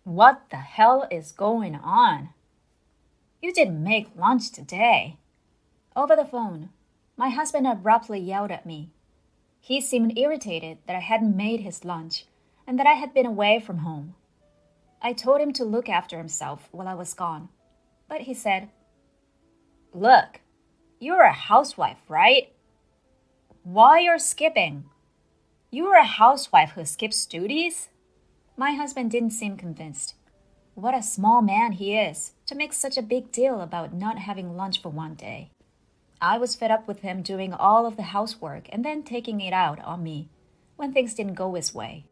What the hell is going on? You didn't make lunch today. Over the phone, my husband abruptly yelled at me. He seemed irritated that I hadn't made his lunch and that I had been away from home. I told him to look after himself while I was gone, but he said, "Look, you're a housewife, right? Why you're skipping? You're a housewife who skips duties?" My husband didn't seem convinced. What a small man he is to make such a big deal about not having lunch for one day. I was fed up with him doing all of the housework and then taking it out on me when things didn't go his way.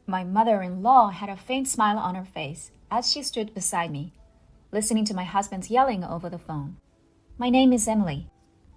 My mother-in-law had a faint smile on her face as she stood beside me, listening to my husband's yelling over the phone. My name is Emily.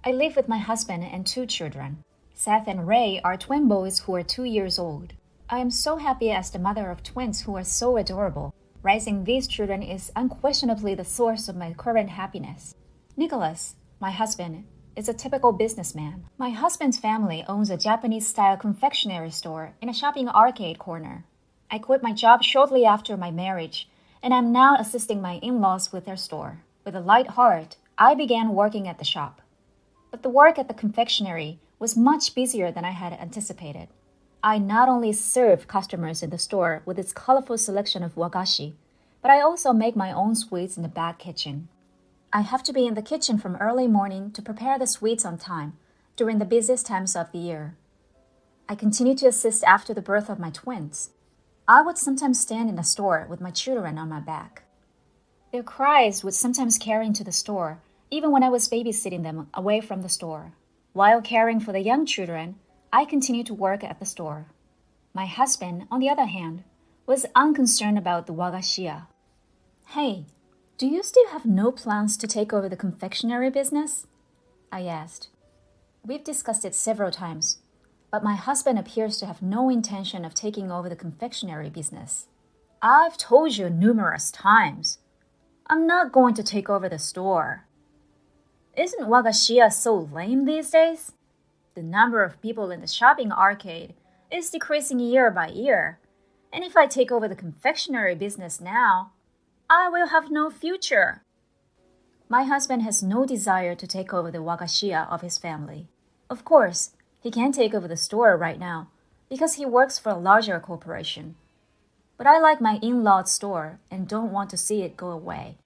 I live with my husband and 2 children. Seth and Ray are twin boys who are 2 years old. I am so happy as the mother of twins who are so adorable. Raising these children is unquestionably the source of my current happiness. Nicholas, my husband, is a typical businessman. My husband's family owns a Japanese-style confectionery store in a shopping arcade corner. I quit my job shortly after my marriage, and I'm now assisting my in-laws with their store. With a light heart, I began working at the shop. But the work at the confectionery was much busier than I had anticipated. I not only serve customers in the store with its colorful selection of wagashi, but I also make my own sweets in the back kitchen. I have to be in the kitchen from early morning to prepare the sweets on time during the busiest times of the year. I continue to assist after the birth of my twins. I would sometimes stand in the store with my children on my back. Their cries would sometimes carry into the store, even when I was babysitting them away from the store. While caring for the young children, I continued to work at the store. My husband, on the other hand, was unconcerned about the wagashiya. "Hey, do you still have no plans to take over the confectionery business?" I asked. We've discussed it several times, but my husband appears to have no intention of taking over the confectionery business. "I've told you numerous times. I'm not going to take over the store." "Isn't wagashiya so lame these days? The number of people in the shopping arcade is decreasing year by year, and if I take over the confectionery business now, I will have no future." My husband has no desire to take over the wagashiya of his family. Of course, he can't take over the store right now because he works for a larger corporation. But I like my in-law's store and don't want to see it go away.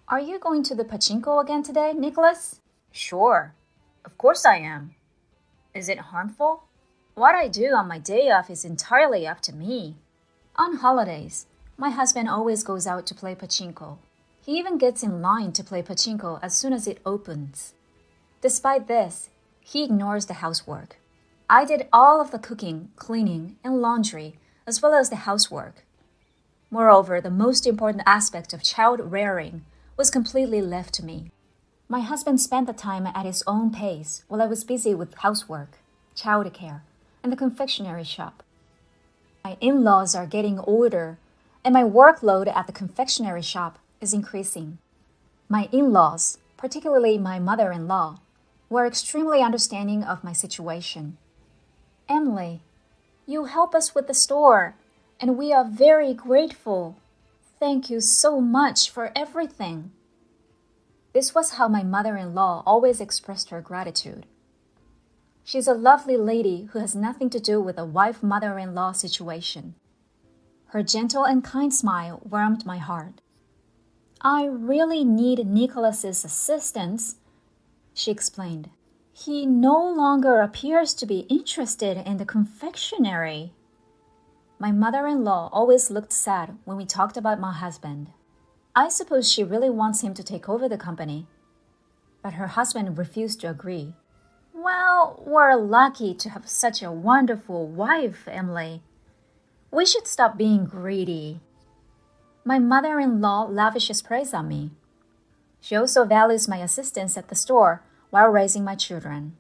"Are you going to the pachinko again today, Nicholas?" "Sure. Of course I am. Is it harmful? What I do on my day off is entirely up to me." On holidays, my husband always goes out to play pachinko. He even gets in line to play pachinko as soon as it opens. Despite this, he ignores the housework. I did all of the cooking, cleaning, and laundry, as well as the housework. Moreover, the most important aspect of child rearing was completely left to me. My husband spent the time at his own pace while I was busy with housework, childcare, and the confectionery shop. My in-laws are getting older, and my workload at the confectionery shop is increasing. My in-laws, particularly my mother-in-law, were extremely understanding of my situation. "Emily, you help us with the store, and we are very grateful. Thank you so much for everything." This was how my mother-in-law always expressed her gratitude. She's a lovely lady who has nothing to do with a wife-mother-in-law situation. Her gentle and kind smile warmed my heart. "I really need Nicholas's assistance," she explained. "He no longer appears to be interested in the confectionery." My mother-in-law always looked sad when we talked about my husband. I suppose she really wants him to take over the company. But her husband refused to agree. "Well, we're lucky to have such a wonderful wife, Emily. We should stop being greedy." My mother-in-law lavishes praise on me. She also values my assistance at the store while raising my children.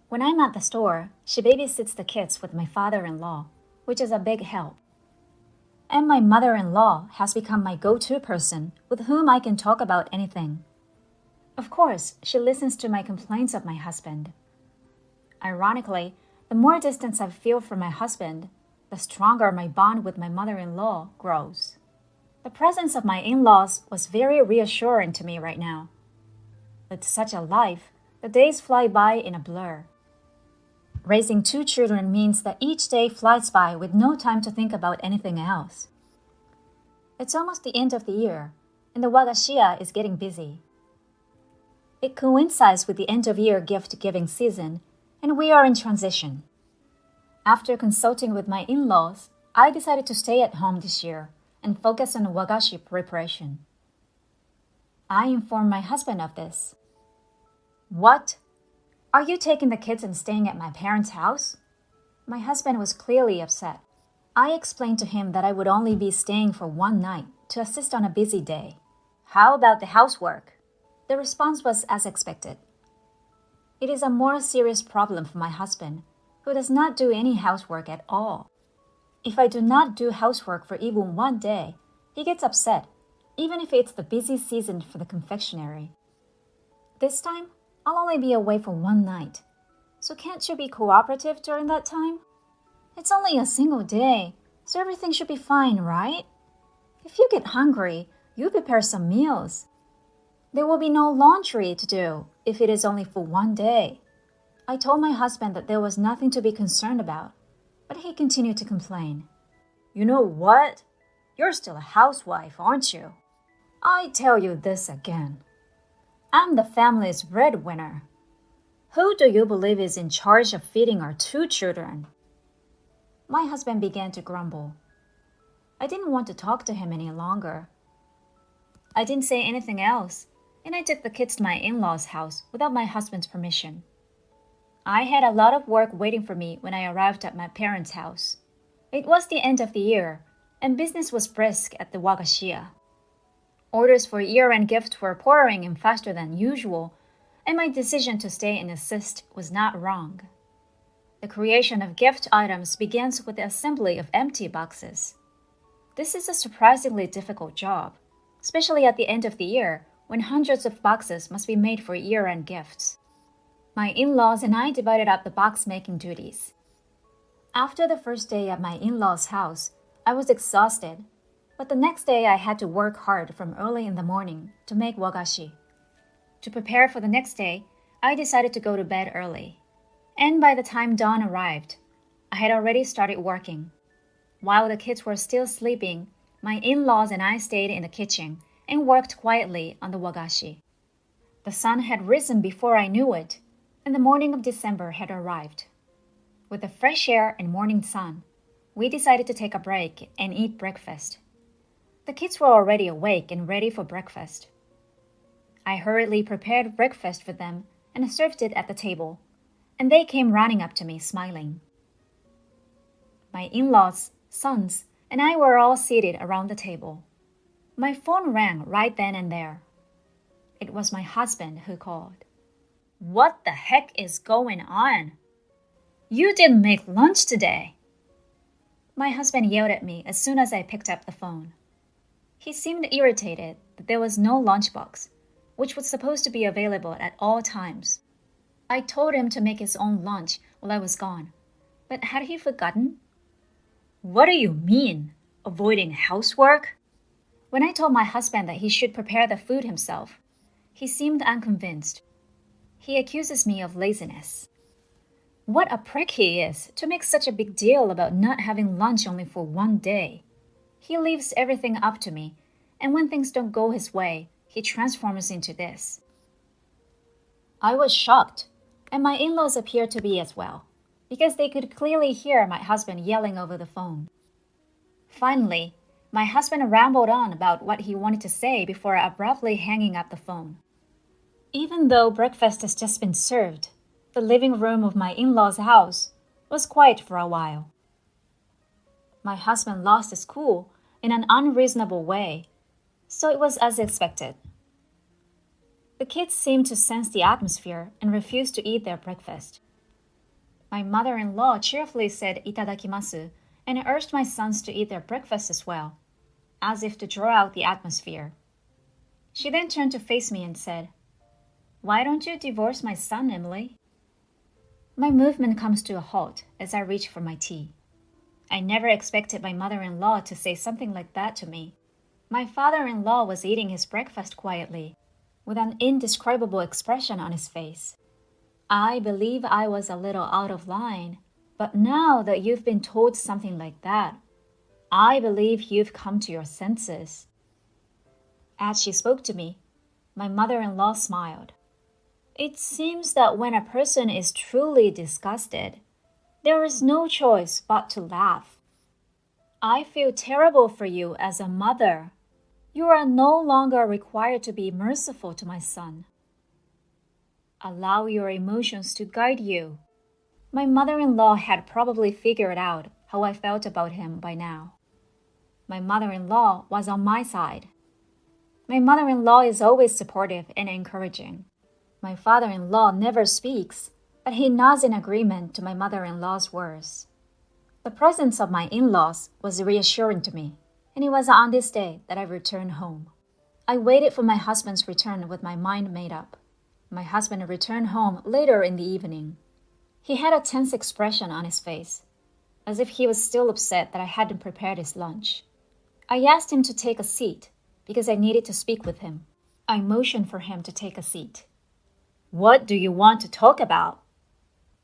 When I'm at the store, she babysits the kids with my father-in-law, which is a big help. And my mother-in-law has become my go-to person with whom I can talk about anything. Of course, she listens to my complaints of my husband. Ironically, the more distance I feel from my husband, the stronger my bond with my mother-in-law grows. The presence of my in-laws was very reassuring to me right now. With such a life, the days fly by in a blur. Raising 2 children means that each day flies by with no time to think about anything else. It's almost the end of the year, and the wagashia is getting busy. It coincides with the end-of-year gift-giving season, and we are in transition. After consulting with my in-laws, I decided to stay at home this year and focus on wagashi preparation. I informed my husband of this. What? Are you taking the kids and staying at my parents' house? My husband was clearly upset. I explained to him that I would only be staying for one night to assist on a busy day. How about the housework? The response was as expected. It is a more serious problem for my husband, who does not do any housework at all. If I do not do housework for even one day, he gets upset, even if it's the busy season for the confectionery. This time, I'll only be away for one night. So can't you be cooperative during that time? It's only a single day, so everything should be fine, right? If you get hungry, you prepare some meals. There will be no laundry to do if it is only for one day. I told my husband that there was nothing to be concerned about, but he continued to complain. You know what? You're still a housewife, aren't you? I tell you this again. I'm the family's breadwinner. Who do you believe is in charge of feeding our 2 children? My husband began to grumble. I didn't want to talk to him any longer. I didn't say anything else, and I took the kids to my in-laws' house without my husband's permission. I had a lot of work waiting for me when I arrived at my parents' house. It was the end of the year, and business was brisk at the wagashia. Orders for year-end gifts were pouring in faster than usual, and my decision to stay and assist was not wrong. The creation of gift items begins with the assembly of empty boxes. This is a surprisingly difficult job, especially at the end of the year when hundreds of boxes must be made for year-end gifts. My in-laws and I divided up the box-making duties. After the first day at my in-laws' house, I was exhausted, but the next day I had to work hard from early in the morning to make wagashi. To prepare for the next day, I decided to go to bed early. And by the time dawn arrived, I had already started working. While the kids were still sleeping, my in-laws and I stayed in the kitchen and worked quietly on the wagashi. The sun had risen before I knew it, and the morning of December had arrived. With the fresh air and morning sun, we decided to take a break and eat breakfast. The kids were already awake and ready for breakfast. I hurriedly prepared breakfast for them and served it at the table, and they came running up to me smiling. My in-laws, sons, and I were all seated around the table. My phone rang right then and there. It was my husband who called. What the heck is going on? You didn't make lunch today. My husband yelled at me as soon as I picked up the phone. He seemed irritated that there was no lunchbox, which was supposed to be available at all times. I told him to make his own lunch while I was gone, but had he forgotten? What do you mean, avoiding housework? When I told my husband that he should prepare the food himself, he seemed unconvinced. He accuses me of laziness. What a prick he is to make such a big deal about not having lunch only for one day. He leaves everything up to me, and when things don't go his way, he transforms into this. I was shocked, and my in-laws appeared to be as well, because they could clearly hear my husband yelling over the phone. Finally, my husband rambled on about what he wanted to say before abruptly hanging up the phone. Even though breakfast has just been served, the living room of my in-laws' house was quiet for a while. My husband lost his cool in an unreasonable way, so it was as expected. The kids seemed to sense the atmosphere and refused to eat their breakfast. My mother-in-law cheerfully said "itadakimasu" and urged my sons to eat their breakfast as well, as if to draw out the atmosphere. She then turned to face me and said, "Why don't you divorce my son, Emily?" My movement comes to a halt as I reach for my tea. I never expected my mother-in-law to say something like that to me. My father-in-law was eating his breakfast quietly, with an indescribable expression on his face. I believe I was a little out of line, but now that you've been told something like that, I believe you've come to your senses. As she spoke to me, my mother-in-law smiled. It seems that when a person is truly disgusted, there is no choice but to laugh. I feel terrible for you as a mother. You are no longer required to be merciful to my son. Allow your emotions to guide you. My mother-in-law had probably figured out how I felt about him by now. My mother-in-law was on my side. My mother-in-law is always supportive and encouraging. My father-in-law never speaks, but he nods in agreement to my mother-in-law's words. The presence of my in-laws was reassuring to me, and it was on this day that I returned home. I waited for my husband's return with my mind made up. My husband returned home later in the evening. He had a tense expression on his face, as if he was still upset that I hadn't prepared his lunch. I asked him to take a seat because I needed to speak with him. I motioned for him to take a seat. What do you want to talk about?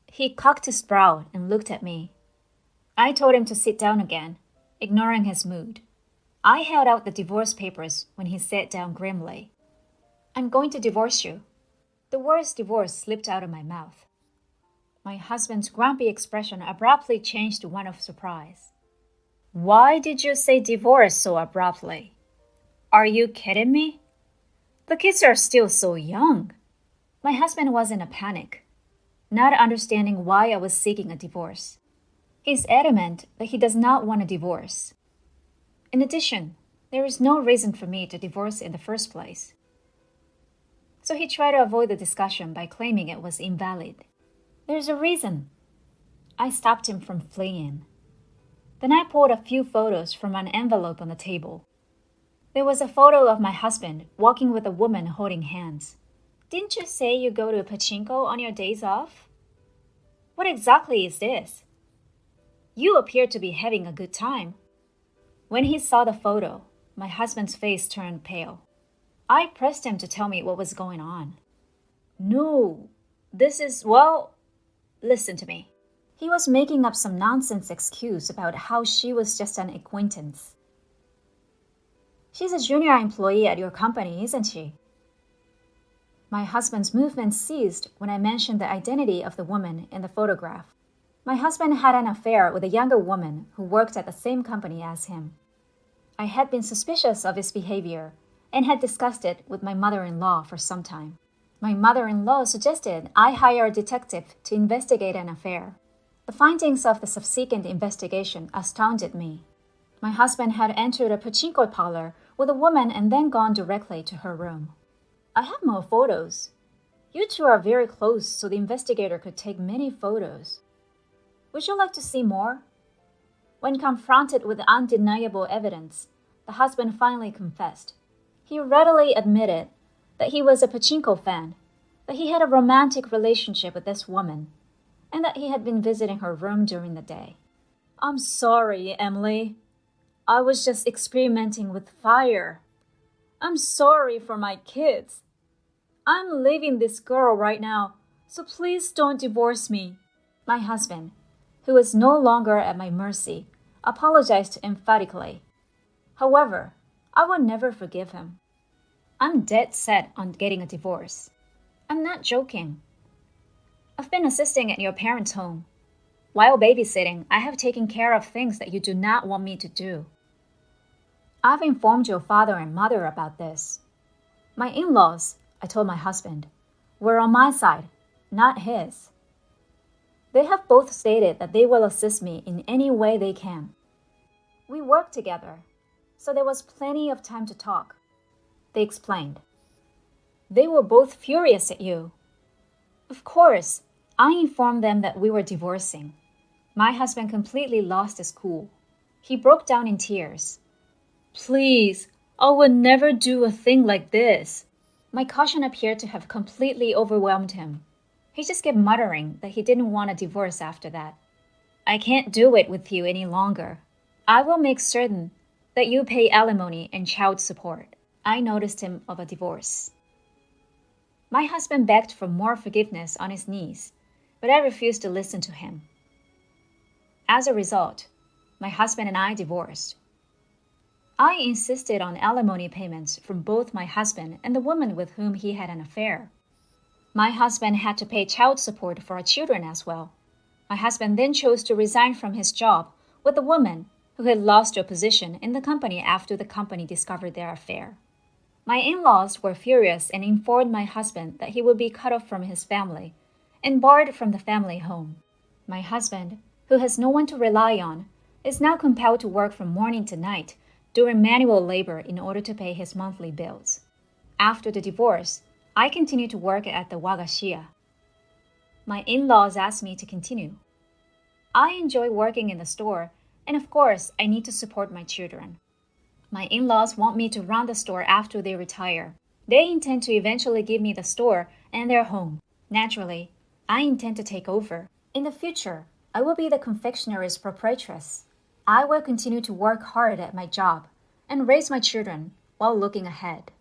He cocked his brow and looked at me. I told him to sit down again, ignoring his mood. I held out the divorce papers when he sat down grimly. I'm going to divorce you. The words divorce slipped out of my mouth. My husband's grumpy expression abruptly changed to one of surprise. Why did you say divorce so abruptly? Are you kidding me? The kids are still so young. My husband was in a panic, not understanding why I was seeking a divorce. He's adamant that he does not want a divorce. In addition, there is no reason for me to divorce in the first place. So he tried to avoid the discussion by claiming it was invalid. There's a reason. I stopped him from fleeing. Then I pulled a few photos from an envelope on the table. There was a photo of my husband walking with a woman holding hands. Didn't you say you go to pachinko on your days off? What exactly is this? You appear to be having a good time. When he saw the photo, my husband's face turned pale. I pressed him to tell me what was going on. No, listen to me. He was making up some nonsense excuse about how she was just an acquaintance. She's a junior employee at your company, isn't she? My husband's movement ceased when I mentioned the identity of the woman in the photograph. My husband had an affair with a younger woman who worked at the same company as him. I had been suspicious of his behavior and had discussed it with my mother-in-law for some time. My mother-in-law suggested I hire a detective to investigate an affair. The findings of the subsequent investigation astounded me. My husband had entered a pachinko parlor with a woman and then gone directly to her room. I have more photos. You two are very close, so the investigator could take many photos. Would you like to see more? When confronted with undeniable evidence, the husband finally confessed. He readily admitted that he was a pachinko fan, that he had a romantic relationship with this woman, and that he had been visiting her room during the day. I'm sorry, Emily. I was just experimenting with fire. I'm sorry for my kids. I'm leaving this girl right now, so please don't divorce me. My husband, who was no longer at my mercy, apologized emphatically. However, I will never forgive him. I'm dead set on getting a divorce. I'm not joking. I've been assisting at your parents' home. While babysitting, I have taken care of things that you do not want me to do. I've informed your father and mother about this. My in-laws, I told my husband, were on my side, not his. They have both stated that they will assist me in any way they can. We work together, so there was plenty of time to talk. They explained. They were both furious at you. Of course, I informed them that we were divorcing. My husband completely lost his cool. He broke down in tears. Please, I would never do a thing like this. My caution appeared to have completely overwhelmed him. He just kept muttering that he didn't want a divorce after that. I can't do it with you any longer. I will make certain that you pay alimony and child support. I noticed him of a divorce. My husband begged for more forgiveness on his knees, but I refused to listen to him. As a result, my husband and I divorced. I insisted on alimony payments from both my husband and the woman with whom he had an affair. My husband had to pay child support for our children as well. My husband then chose to resign from his job with the woman who had lost her position in the company after the company discovered their affair. My in-laws were furious and informed my husband that he would be cut off from his family and barred from the family home. My husband, who has no one to rely on, is now compelled to work from morning to night doing manual labor in order to pay his monthly bills. After the divorce, I continued to work at the wagashia. My in-laws asked me to continue. I enjoy working in the store, and of course, I need to support my children. My in-laws want me to run the store after they retire. They intend to eventually give me the store and their home. Naturally, I intend to take over. In the future, I will be the confectionery's proprietress. I will continue to work hard at my job and raise my children while looking ahead.